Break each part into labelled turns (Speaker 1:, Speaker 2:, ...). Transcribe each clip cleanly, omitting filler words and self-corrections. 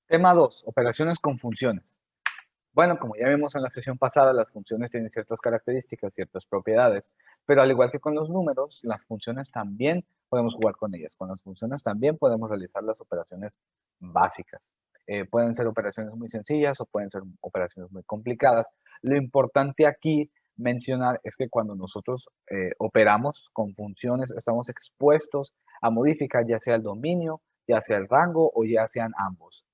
Speaker 1: Tema 2, operaciones con funciones. Bueno, como ya vimos en la sesión pasada, las funciones tienen ciertas características, ciertas propiedades, pero al igual que con los números, las funciones también podemos jugar con ellas. Con las funciones también podemos realizar las operaciones básicas. Pueden ser operaciones muy sencillas o pueden ser operaciones muy complicadas. Lo importante aquí mencionar es que cuando nosotros operamos con funciones, estamos expuestos a modificar ya sea el dominio, ya sea el rango o ya sean ambos.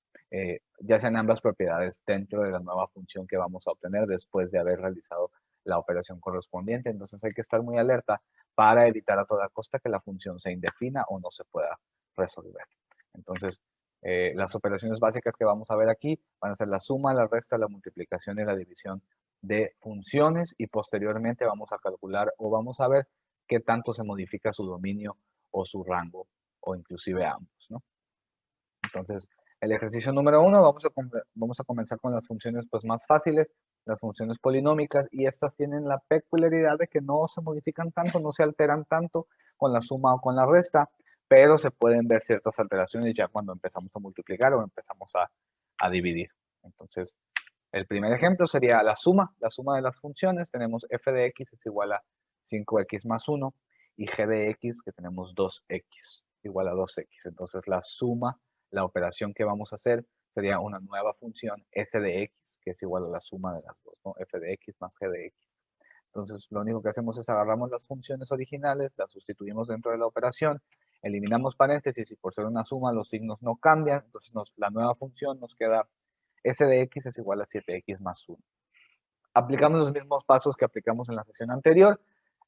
Speaker 1: Ya sean ambas propiedades dentro de la nueva función que vamos a obtener después de haber realizado la operación correspondiente. Entonces hay que estar muy alerta para evitar a toda costa que la función se indefina o no se pueda resolver. Entonces, las operaciones básicas que vamos a ver aquí van a ser la suma, la resta, la multiplicación y la división de funciones y posteriormente vamos a calcular o vamos a ver qué tanto se modifica su dominio o su rango o inclusive ambos, ¿no? Entonces, el ejercicio número 1, vamos a comenzar con las funciones pues, más fáciles, las funciones polinómicas, y estas tienen la peculiaridad de que no se modifican tanto, no se alteran tanto con la suma o con la resta, pero se pueden ver ciertas alteraciones ya cuando empezamos a multiplicar o empezamos a dividir. Entonces, el primer ejemplo sería la suma de las funciones. Tenemos f de x es igual a 5x más 1 y g de x que tenemos 2x igual a 2x. Entonces la suma, la operación que vamos a hacer sería una nueva función s de x que es igual a la suma de las dos, ¿no? F de x más g de x. Entonces lo único que hacemos es agarramos las funciones originales, las sustituimos dentro de la operación, eliminamos paréntesis y por ser una suma los signos no cambian, entonces la nueva función nos queda s de x es igual a 7x más 1. Aplicamos los mismos pasos que aplicamos en la sesión anterior.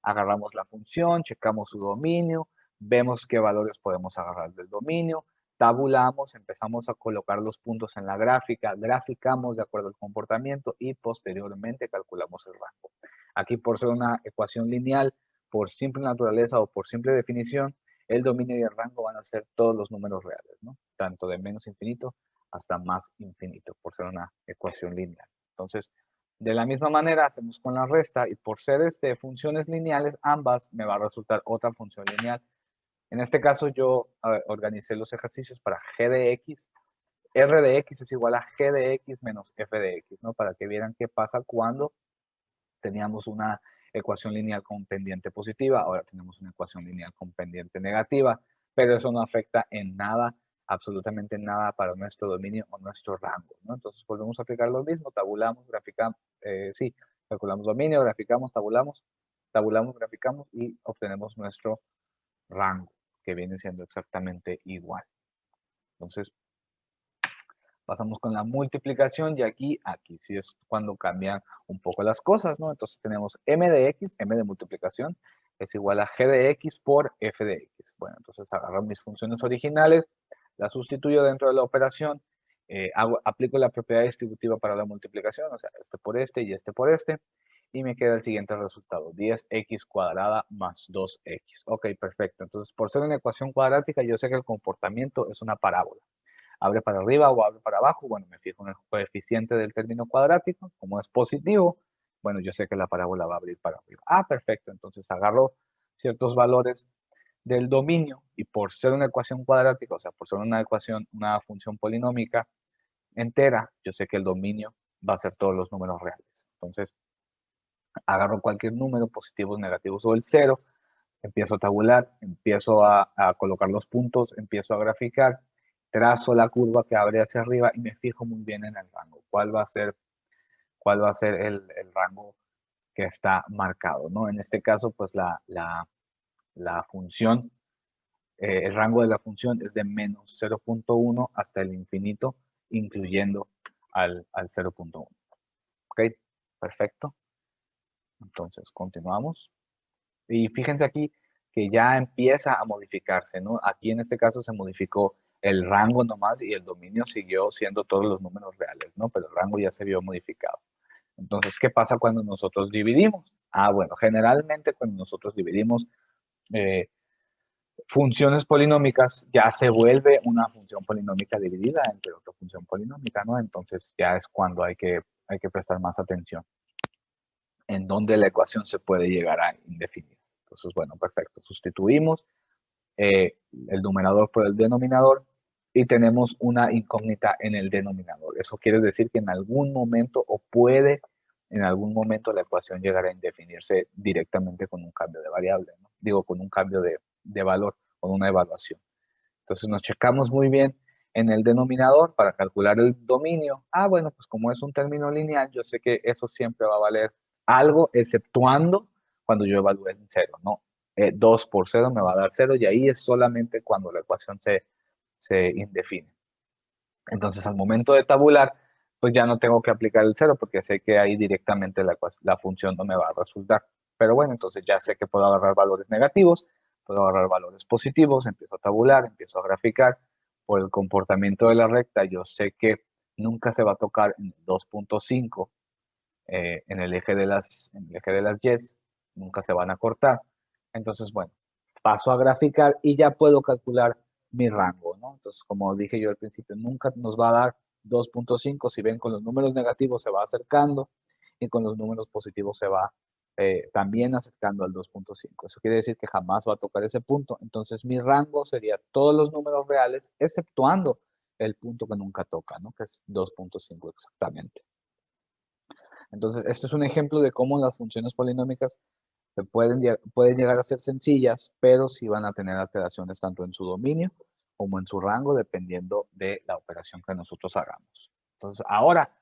Speaker 1: Agarramos la función, checamos su dominio, vemos qué valores podemos agarrar del dominio, tabulamos, empezamos a colocar los puntos en la gráfica, graficamos de acuerdo al comportamiento y posteriormente calculamos el rango. Aquí por ser una ecuación lineal, por simple naturaleza o por simple definición, el dominio y el rango van a ser todos los números reales, ¿no? Tanto de menos infinito hasta más infinito, por ser una ecuación lineal. Entonces, de la misma manera hacemos con la resta y por ser funciones lineales, ambas me va a resultar otra función lineal. En este caso yo organicé los ejercicios para g de x. R de x es igual a g de x menos f de x, ¿no? Para que vieran qué pasa cuando teníamos una ecuación lineal con pendiente positiva, ahora tenemos una ecuación lineal con pendiente negativa, pero eso no afecta en nada, absolutamente nada para nuestro dominio o nuestro rango, ¿no? Entonces volvemos a aplicar lo mismo, tabulamos, graficamos, sí, calculamos dominio, graficamos, tabulamos, graficamos y obtenemos nuestro rango, que viene siendo exactamente igual. Entonces, pasamos con la multiplicación y aquí sí es cuando cambian un poco las cosas, ¿no? Entonces tenemos m de x, m de multiplicación, es igual a g de x por f de x. Bueno, entonces agarro mis funciones originales, las sustituyo dentro de la operación, aplico la propiedad distributiva para la multiplicación, o sea, este por este y este por este, y me queda el siguiente resultado, 10x cuadrada más 2x. Ok, perfecto. Entonces, por ser una ecuación cuadrática, yo sé que el comportamiento es una parábola. Abre para arriba o abre para abajo, bueno, me fijo en el coeficiente del término cuadrático, como es positivo, bueno, yo sé que la parábola va a abrir para arriba. Ah, perfecto, entonces agarro ciertos valores del dominio y por ser una ecuación cuadrática, o sea, por ser una ecuación, una función polinómica entera, yo sé que el dominio va a ser todos los números reales. Entonces, agarro cualquier número, positivos, negativos o el cero, empiezo a tabular, empiezo a colocar los puntos, empiezo a graficar, trazo la curva que abre hacia arriba y me fijo muy bien en el rango. Cuál va a ser el rango que está marcado, ¿no? En este caso, pues la función, el rango de la función es de menos 0.1 hasta el infinito, incluyendo al 0.1. ¿Ok? Perfecto. Entonces, continuamos. Y fíjense aquí que ya empieza a modificarse, ¿no? Aquí en este caso se modificó el rango nomás y el dominio siguió siendo todos los números reales, ¿no? Pero el rango ya se vio modificado. Entonces, ¿qué pasa cuando nosotros dividimos? Ah, bueno, generalmente cuando nosotros dividimos eh, funciones polinómicas, ya se vuelve una función polinómica dividida entre otra función polinómica, ¿no? Entonces ya es cuando hay que prestar más atención en donde la ecuación se puede llegar a indefinir. Entonces, bueno, perfecto. Sustituimos el numerador por el denominador. y tenemos una incógnita en el denominador. Eso quiere decir que en algún momento o puede en algún momento la ecuación llegar a indefinirse directamente con un cambio de variable, ¿no? Digo, con un cambio de valor, con una evaluación. Entonces nos checamos muy bien en el denominador para calcular el dominio. Ah, bueno, pues como es un término lineal, yo sé que eso siempre va a valer algo, exceptuando cuando yo evalúe en cero, ¿no? 2 por 0 me va a dar 0 y ahí es solamente cuando la ecuación se indefine. Entonces, al momento de tabular, pues ya no tengo que aplicar el cero porque sé que ahí directamente la función no me va a resultar. Pero bueno, entonces ya sé que puedo agarrar valores negativos, puedo agarrar valores positivos, empiezo a tabular, empiezo a graficar. Por el comportamiento de la recta, yo sé que nunca se va a tocar en 2.5 en en el eje de las Y, nunca se van a cortar. Entonces, bueno, paso a graficar y ya puedo calcular mi rango, ¿no? Entonces, como dije yo al principio, nunca nos va a dar 2.5, si ven con los números negativos se va acercando y con los números positivos se va también acercando al 2.5. Eso quiere decir que jamás va a tocar ese punto. Entonces, mi rango sería todos los números reales, exceptuando el punto que nunca toca, ¿no? Que es 2.5 exactamente. Entonces, esto es un ejemplo de cómo las funciones polinómicas pueden llegar a ser sencillas, pero sí van a tener alteraciones tanto en su dominio como en su rango, dependiendo de la operación que nosotros hagamos. Entonces, ahora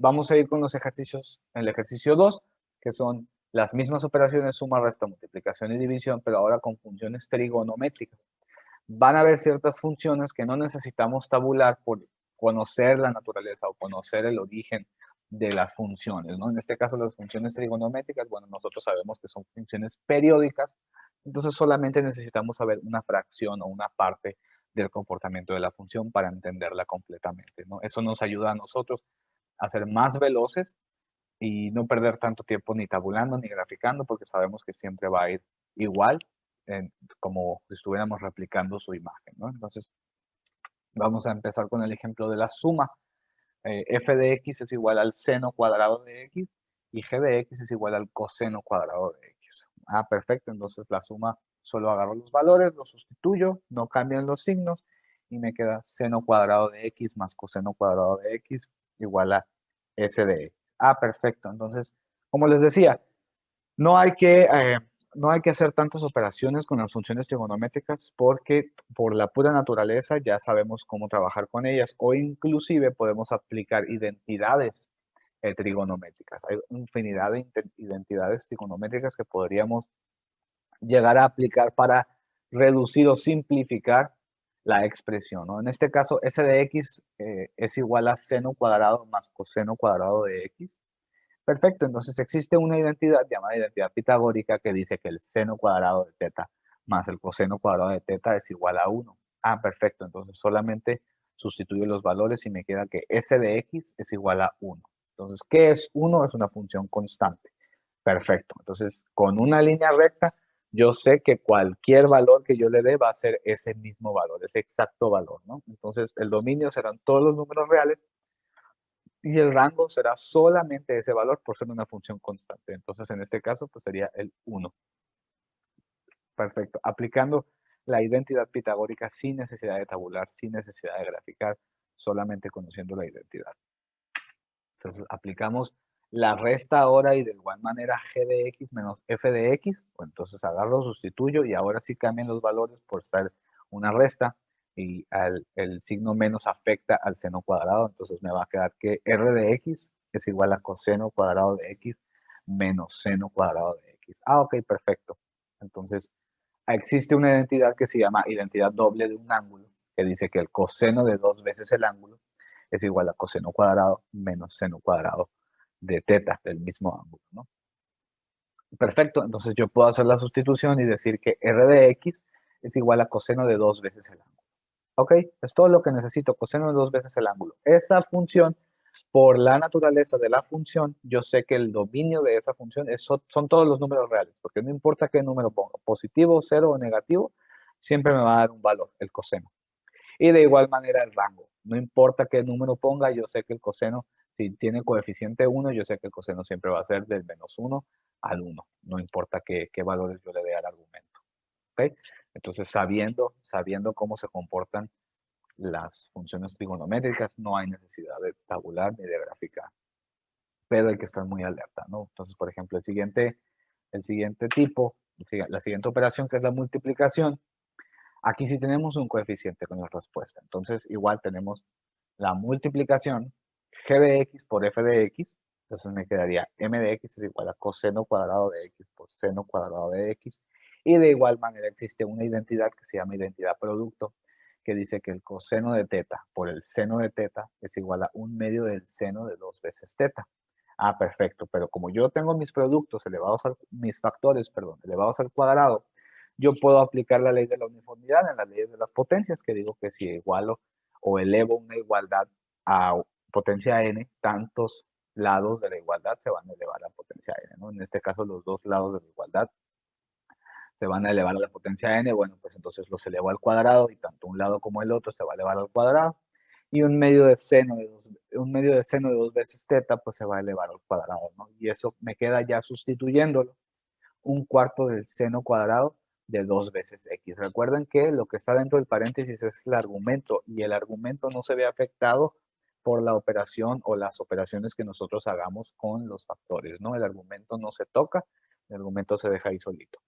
Speaker 1: vamos a ir con los ejercicios, el ejercicio 2, que son las mismas operaciones, suma, resta, multiplicación y división, pero ahora con funciones trigonométricas. Van a haber ciertas funciones que no necesitamos tabular por conocer la naturaleza o conocer el origen de las funciones, ¿no? En este caso, las funciones trigonométricas, bueno, nosotros sabemos que son funciones periódicas, entonces solamente necesitamos saber una fracción o una parte del comportamiento de la función para entenderla completamente, ¿no? Eso nos ayuda a nosotros a ser más veloces y no perder tanto tiempo ni tabulando ni graficando, porque sabemos que siempre va a ir igual, como si estuviéramos replicando su imagen, ¿no? Entonces, vamos a empezar con el ejemplo de la suma. F de x es igual al seno cuadrado de x y g de x es igual al coseno cuadrado de x. Ah, perfecto. Entonces, la suma, solo agarro los valores, los sustituyo, no cambian los signos y me queda seno cuadrado de x más coseno cuadrado de x igual a s de x. Ah, perfecto. Entonces, como les decía, no hay que, eh, no hay que hacer tantas operaciones con las funciones trigonométricas porque por la pura naturaleza ya sabemos cómo trabajar con ellas o inclusive podemos aplicar identidades trigonométricas. Hay infinidad de identidades trigonométricas que podríamos llegar a aplicar para reducir o simplificar la expresión, ¿no? En este caso, s de x es igual a seno cuadrado más coseno cuadrado de x. Perfecto, entonces existe una identidad llamada identidad pitagórica que dice que el seno cuadrado de teta más el coseno cuadrado de teta es igual a 1. Ah, perfecto, entonces solamente sustituyo los valores y me queda que s de x es igual a 1. Entonces, ¿qué es 1? Es una función constante. Perfecto, entonces con una línea recta yo sé que cualquier valor que yo le dé va a ser ese mismo valor, ese exacto valor, ¿no? Entonces el dominio serán todos los números reales y el rango será solamente ese valor por ser una función constante. Entonces, en este caso, pues sería el 1. Perfecto. Aplicando la identidad pitagórica sin necesidad de tabular, sin necesidad de graficar, solamente conociendo la identidad. Entonces, aplicamos la resta ahora y de igual manera g de x menos f de x. Pues entonces agarro, sustituyo y ahora sí cambian los valores por ser una resta y el signo menos afecta al seno cuadrado. Entonces me va a quedar que r de x es igual a coseno cuadrado de x menos seno cuadrado de x. Ah, ok, perfecto. Entonces existe una identidad que se llama identidad doble de un ángulo, que dice que el coseno de 2 veces el ángulo es igual a coseno cuadrado menos seno cuadrado de teta del mismo ángulo, ¿no? Perfecto, entonces yo puedo hacer la sustitución y decir que r de x es igual a coseno de 2 veces el ángulo. ¿Ok? Es todo lo que necesito, coseno de 2 veces el ángulo. Esa función, por la naturaleza de la función, yo sé que el dominio de esa función son todos los números reales, porque no importa qué número ponga, positivo, cero o negativo, siempre me va a dar un valor, el coseno. Y de igual manera el rango. No importa qué número ponga, yo sé que el coseno, si tiene coeficiente 1, yo sé que el coseno siempre va a ser del menos 1 al 1. No importa qué valores yo le dé al argumento. ¿Ok? Entonces, sabiendo cómo se comportan las funciones trigonométricas, no hay necesidad de tabular ni de graficar, pero hay que estar muy alerta, ¿no? Entonces, por ejemplo, la siguiente operación, que es la multiplicación, aquí sí tenemos un coeficiente con la respuesta. Entonces, igual tenemos la multiplicación g de x por f de x. Entonces me quedaría m de x es igual a coseno cuadrado de x por seno cuadrado de x. Y de igual manera existe una identidad que se llama identidad producto, que dice que el coseno de teta por el seno de teta es igual a 1/2 del seno de 2 veces teta. Ah, perfecto, pero como yo tengo mis productos mis factores, perdón, elevados al cuadrado, yo puedo aplicar la ley de la uniformidad en las leyes de las potencias, que digo que si igualo o elevo una igualdad a potencia n, tantos lados de la igualdad se van a elevar a potencia n, ¿no? En este caso, los dos lados de la igualdad se van a elevar a la potencia n, bueno, pues entonces los elevo al cuadrado y tanto un lado como el otro se va a elevar al cuadrado. Y un medio de seno de 2 veces teta, pues se va a elevar al cuadrado, ¿no? Y eso me queda ya sustituyéndolo, 1/4 del seno cuadrado de 2 veces x. Recuerden que lo que está dentro del paréntesis es el argumento, y el argumento no se ve afectado por la operación o las operaciones que nosotros hagamos con los factores, ¿no? El argumento no se toca, el argumento se deja ahí solito.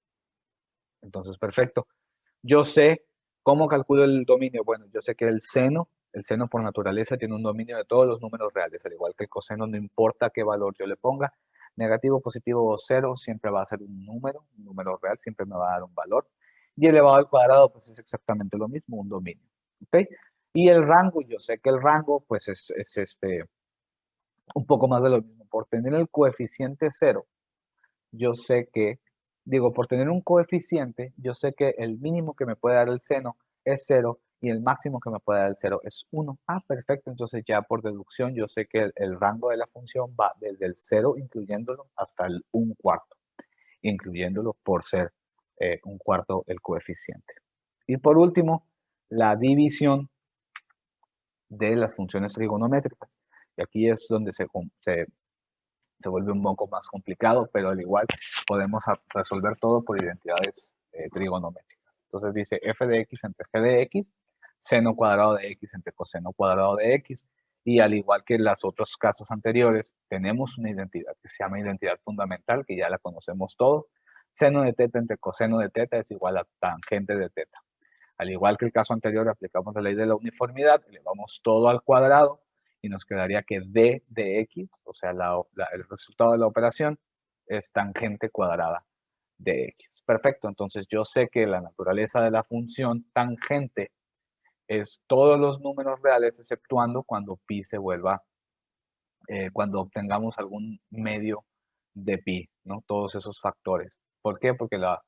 Speaker 1: Entonces, perfecto. Yo sé cómo calculo el dominio. Bueno, yo sé que el seno por naturaleza tiene un dominio de todos los números reales, al igual que el coseno, no importa qué valor yo le ponga, negativo, positivo o cero, siempre va a ser un número real, siempre me va a dar un valor. Y elevado al cuadrado, pues es exactamente lo mismo, un dominio. ¿Ok? Y el rango, yo sé que el rango, pues es un poco más de lo mismo. Por tener el coeficiente 0, yo sé que, por tener un coeficiente, yo sé que el mínimo que me puede dar el seno es 0 y el máximo que me puede dar el 0 es 1. Ah, perfecto. Entonces ya por deducción yo sé que el rango de la función va desde el 0, incluyéndolo, hasta el 1/4, incluyéndolo por ser 1/4 el coeficiente. Y por último, la división de las funciones trigonométricas. Y aquí es donde se vuelve un poco más complicado, pero al igual podemos resolver todo por identidades trigonométricas. Entonces dice f de x entre g de x, seno cuadrado de x entre coseno cuadrado de x, y al igual que en los otros casos anteriores, tenemos una identidad que se llama identidad fundamental, que ya la conocemos todos. Seno de teta entre coseno de teta es igual a tangente de teta. Al igual que el caso anterior, aplicamos la ley de la uniformidad, elevamos todo al cuadrado y nos quedaría que d de x, o sea, el resultado de la operación, es tangente cuadrada de x. Perfecto, entonces yo sé que la naturaleza de la función tangente es todos los números reales, exceptuando cuando pi se vuelva, cuando obtengamos algún medio de pi, ¿no? Todos esos factores. ¿Por qué? Porque la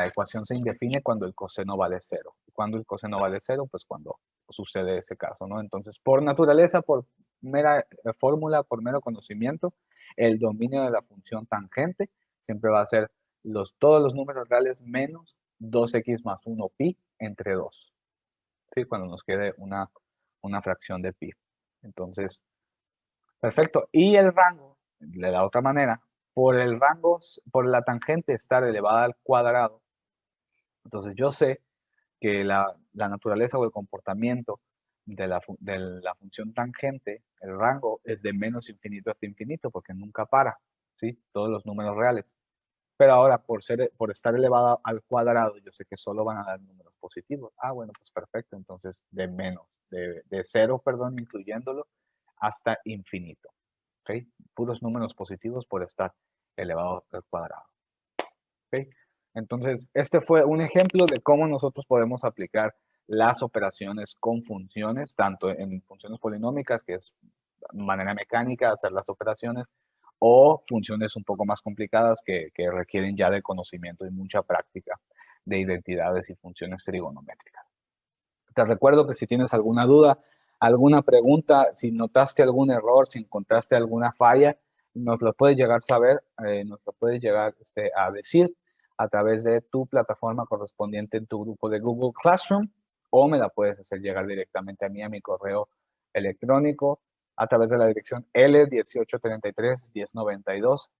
Speaker 1: ecuación se indefine cuando el coseno vale 0. ¿Cuándo el coseno vale 0? Pues cuando sucede ese caso, ¿no? Entonces, por naturaleza, por mera fórmula, por mero conocimiento, el dominio de la función tangente siempre va a ser todos los números reales menos 2x más 1 pi entre 2. ¿Sí? Cuando nos quede una fracción de pi. Entonces, perfecto. Y el rango, de la otra manera, por la tangente estar elevada al cuadrado, entonces yo sé que la naturaleza o el comportamiento de la función tangente, el rango, es de menos infinito hasta infinito, porque nunca para, ¿sí? Todos los números reales. Pero ahora, por estar elevada al cuadrado, yo sé que solo van a dar números positivos. Ah, bueno, pues perfecto. Entonces, de 0, perdón, incluyéndolo, hasta infinito. ¿Ok? Puros números positivos por estar elevado al cuadrado. ¿Ok? Entonces, este fue un ejemplo de cómo nosotros podemos aplicar las operaciones con funciones, tanto en funciones polinómicas, que es manera mecánica hacer las operaciones, o funciones un poco más complicadas que requieren ya de conocimiento y mucha práctica de identidades y funciones trigonométricas. Te recuerdo que si tienes alguna duda, alguna pregunta, si notaste algún error, si encontraste alguna falla, nos lo puedes llegar a saber, nos lo puedes llegar a decir a través de tu plataforma correspondiente en tu grupo de Google Classroom, o me la puedes hacer llegar directamente a mí, a mi correo electrónico, a través de la dirección l1833-1092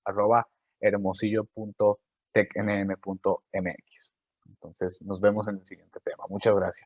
Speaker 1: @hermosillo.tecnm.mx. Entonces, nos vemos en el siguiente tema. Muchas gracias.